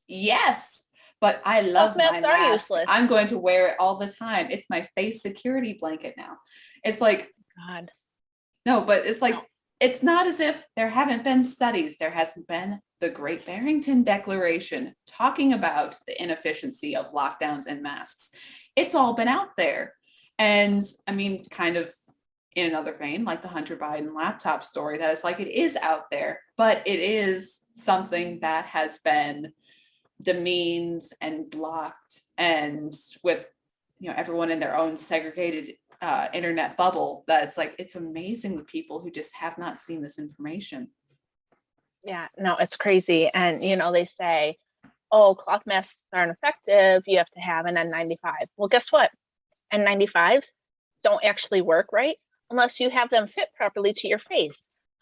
yes, but I love my mask. I'm going to wear it all the time. It's my face security blanket now. It's like, God. No, but it's like, it's not as if there haven't been studies. There hasn't been the Great Barrington Declaration talking about the inefficiency of lockdowns and masks. It's all been out there. And I mean, kind of in another vein, like the Hunter Biden laptop story, that is like, it is out there, but it is something that has been demeaned and blocked, and with, you know, everyone in their own segregated internet bubble, that's like, it's amazing the people who just have not seen this information. Yeah, no, it's crazy. And, you know, they say, oh, cloth masks aren't effective. You have to have an N95. Well, guess what? N95s don't actually work right unless you have them fit properly to your face.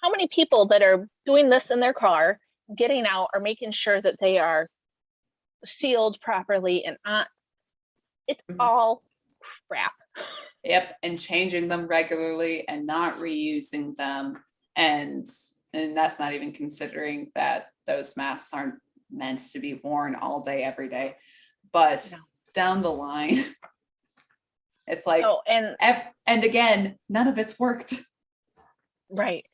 How many people that are doing this in their car, getting out, are making sure that they are sealed properly and it's all crap. Yep, and changing them regularly and not reusing them, and that's not even considering that those masks aren't meant to be worn all day every day, but No. down the line, it's like, oh, and again, none of it's worked. Right.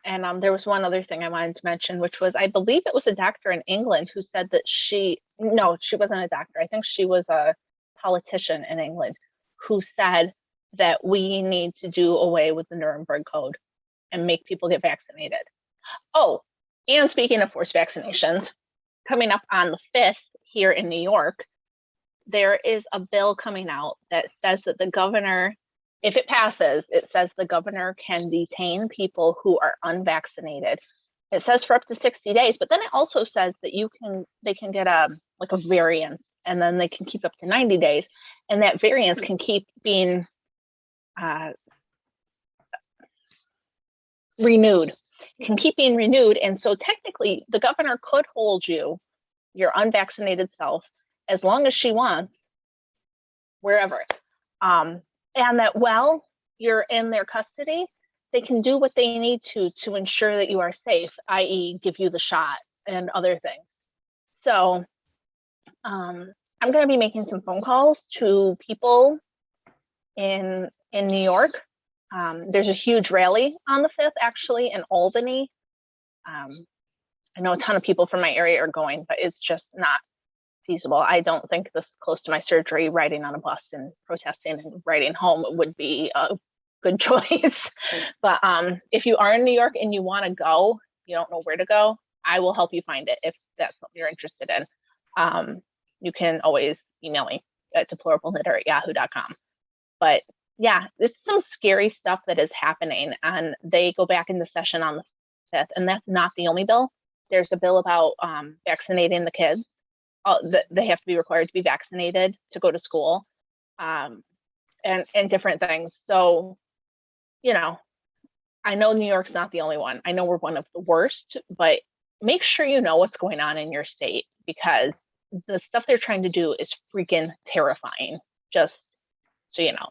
And there was one other thing I wanted to mention, which was, I believe it was a doctor in England who said that she wasn't a doctor. I think she was a politician in England who said that we need to do away with the Nuremberg Code and make people get vaccinated. Oh, and speaking of forced vaccinations, coming up on the 5th here in New York, there is a bill coming out that says that the governor, if it passes, it says the governor can detain people who are unvaccinated. It says for up to 60 days, but then it also says that they can get a variance, and then they can keep up to 90 days, and that variance can keep being renewed. And so technically the governor could hold you, your unvaccinated self, as long as she wants, wherever. And that while you're in their custody, they can do what they need to ensure that you are safe, i.e. give you the shot and other things. So I'm going to be making some phone calls to people in New York. There's a huge rally on the 5th, actually, in Albany. I know a ton of people from my area are going, but it's just not feasible. I don't think this close to my surgery, riding on a bus and protesting and riding home would be a good choice. But if you are in New York and you want to go, you don't know where to go, I will help you find it if that's something you're interested in. You can always email me at deplorableknitter@yahoo.com. But yeah, it's some scary stuff that is happening, and they go back into session on the 5th, and that's not the only bill. There's a bill about vaccinating the kids. They have to be required to be vaccinated to go to school, and different things. So, you know, I know New York's not the only one. I know we're one of the worst, but make sure you know what's going on in your state, because the stuff they're trying to do is freaking terrifying. Just so you know.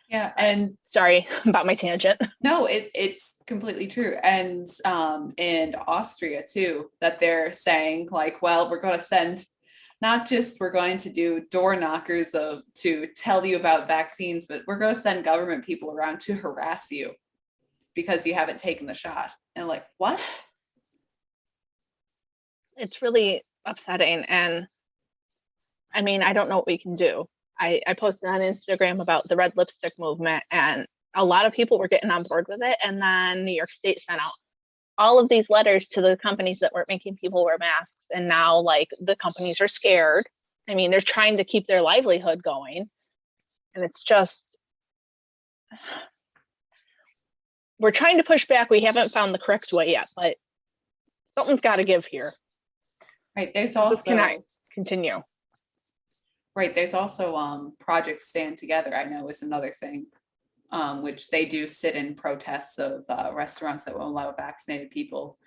Yeah, and sorry about my tangent. No, it's completely true. And in Austria too, that they're saying like, well, we're going to send, not just we're going to do door knockers to tell you about vaccines, but we're going to send government people around to harass you because you haven't taken the shot. And like, what? It's really upsetting. And I mean, I don't know what we can do. I posted on Instagram about the red lipstick movement, and a lot of people were getting on board with it. And then New York State sent out all of these letters to the companies that weren't making people wear masks. And now, like, the companies are scared. I mean, they're trying to keep their livelihood going. And it's just, we're trying to push back. We haven't found the correct way yet, but something's got to give here. Right. There's also, this cannot continue. Right. There's also Project Stand Together, I know, is another thing, which they do sit in protests of restaurants that won't allow vaccinated people.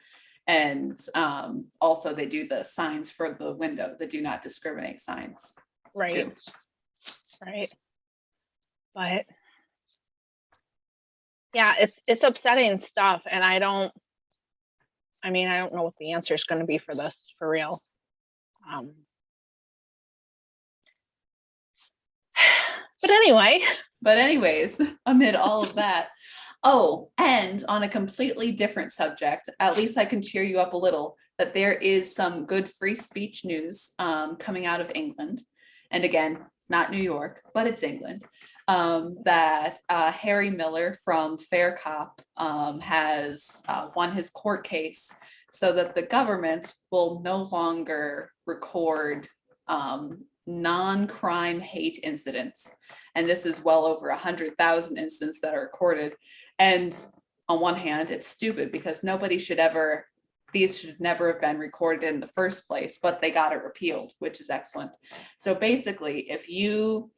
And also they do the signs for the window, the do not discriminate signs. Right. Too. Right. But yeah, it's upsetting stuff. And I don't know what the answer is going to be for this, for real. But anyways, amid all of that, Oh, and on a completely different subject, at least I can cheer you up a little, that there is some good free speech news coming out of England. And again, not New York, but it's England. That Harry Miller from Fair Cop has won his court case so that the government will no longer record non-crime hate incidents. And this is well over 100,000 incidents that are recorded. And on one hand, it's stupid because these should never have been recorded in the first place, but they got it repealed, which is excellent. So basically, if you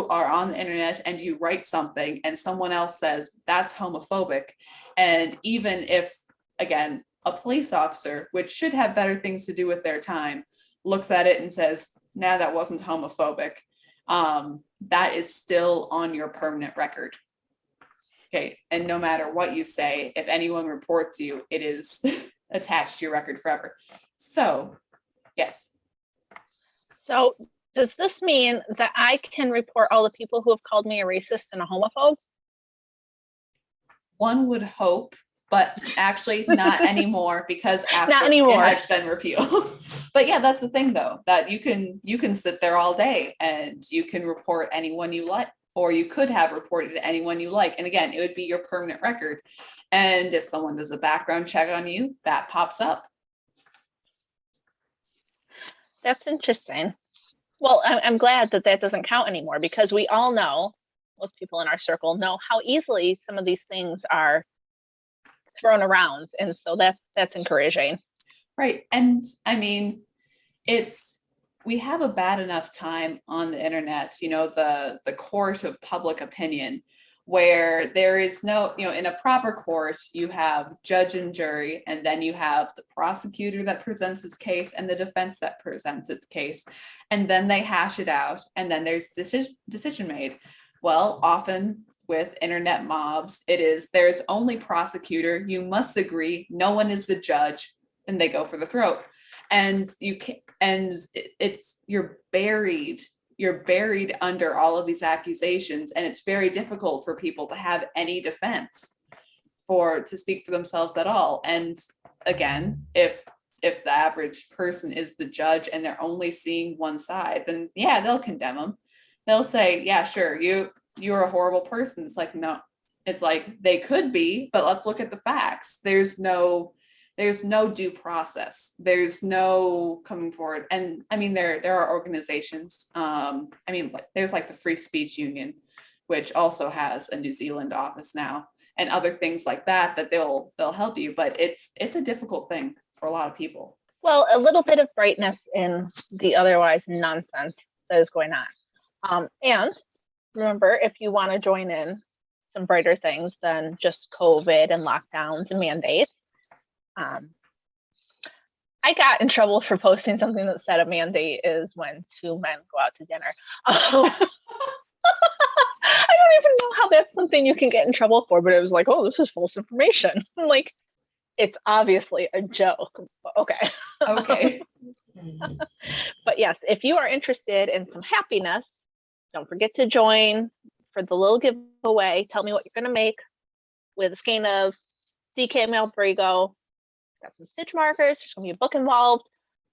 are on the internet and you write something and someone else says that's homophobic, and even if, again, a police officer, which should have better things to do with their time, looks at it and says, nah, that wasn't homophobic, that is still on your permanent record. Okay, and no matter what you say, if anyone reports you, it is attached to your record forever. So, yes. So does this mean that I can report all the people who have called me a racist and a homophobe? One would hope, but actually not anymore because after Not anymore. it has been repealed. But yeah, that's the thing though, that you can sit there all day and you can report anyone you like, or you could have reported anyone you like. And again, it would be your permanent record. And if someone does a background check on you, that pops up. That's interesting. Well, I'm glad that that doesn't count anymore, because we all know, most people in our circle know how easily some of these things are thrown around. And so that's encouraging. Right. And I mean, we have a bad enough time on the internet, the court of public opinion, where there is no, in a proper court, you have judge and jury, and then you have the prosecutor that presents its case and the defense that presents its case, and then they hash it out, and then there's decision made. Well, often with internet mobs, there's only prosecutor, you must agree, no one is the judge, and they go for the throat. And you're buried under all of these accusations, and it's very difficult for people to have any defense to speak for themselves at all. And again, if the average person is the judge and they're only seeing one side, then yeah, they'll condemn them. They'll say, yeah, sure, you're a horrible person. It's like, no, it's like they could be, but let's look at the facts. There's no due process. There's no coming forward. And I mean, there are organizations. There's like the Free Speech Union, which also has a New Zealand office now, and other things like that they'll help you. But it's a difficult thing for a lot of people. Well, a little bit of brightness in the otherwise nonsense that is going on. And remember, if you want to join in some brighter things than just COVID and lockdowns and mandates, I got in trouble for posting something that said a mandate is when two men go out to dinner. I don't even know how that's something you can get in trouble for, but it was like, oh, this is false information. I'm like, it's obviously a joke. Okay. Okay. But yes, if you are interested in some happiness, don't forget to join for the little giveaway. Tell me what you're going to make with a skein of DK Malabrigo. Got some stitch markers. There's going to be a book involved.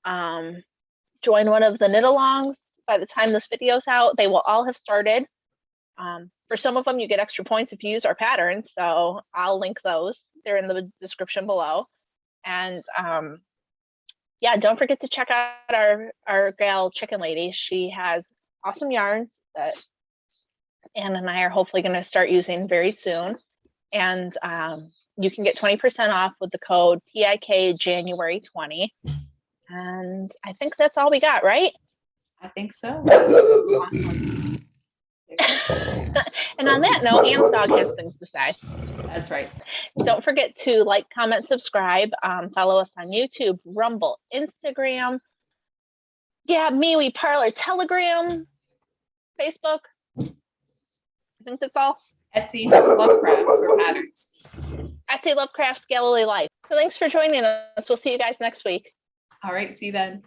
Join one of the knit alongs. By the time this video's out, they will all have started. For some of them, you get extra points if you use our patterns. So I'll link those. They're in the description below. And yeah, don't forget to check out our gal Chicken Lady. She has awesome yarns that Anne and I are hopefully going to start using very soon. And you can get 20% off with the code PIKJanuary20. And I think that's all we got, right? I think so. Awesome. And on that note, Anne's dog has things to say. That's right. Don't forget to like, comment, subscribe, follow us on YouTube, Rumble, Instagram, MeWe, Parlor, Telegram, Facebook. I think that's all. Etsy, Lovecraft for patterns. Etsy, Lovecraft, Scholarly Life. So thanks for joining us. We'll see you guys next week. All right, see you then.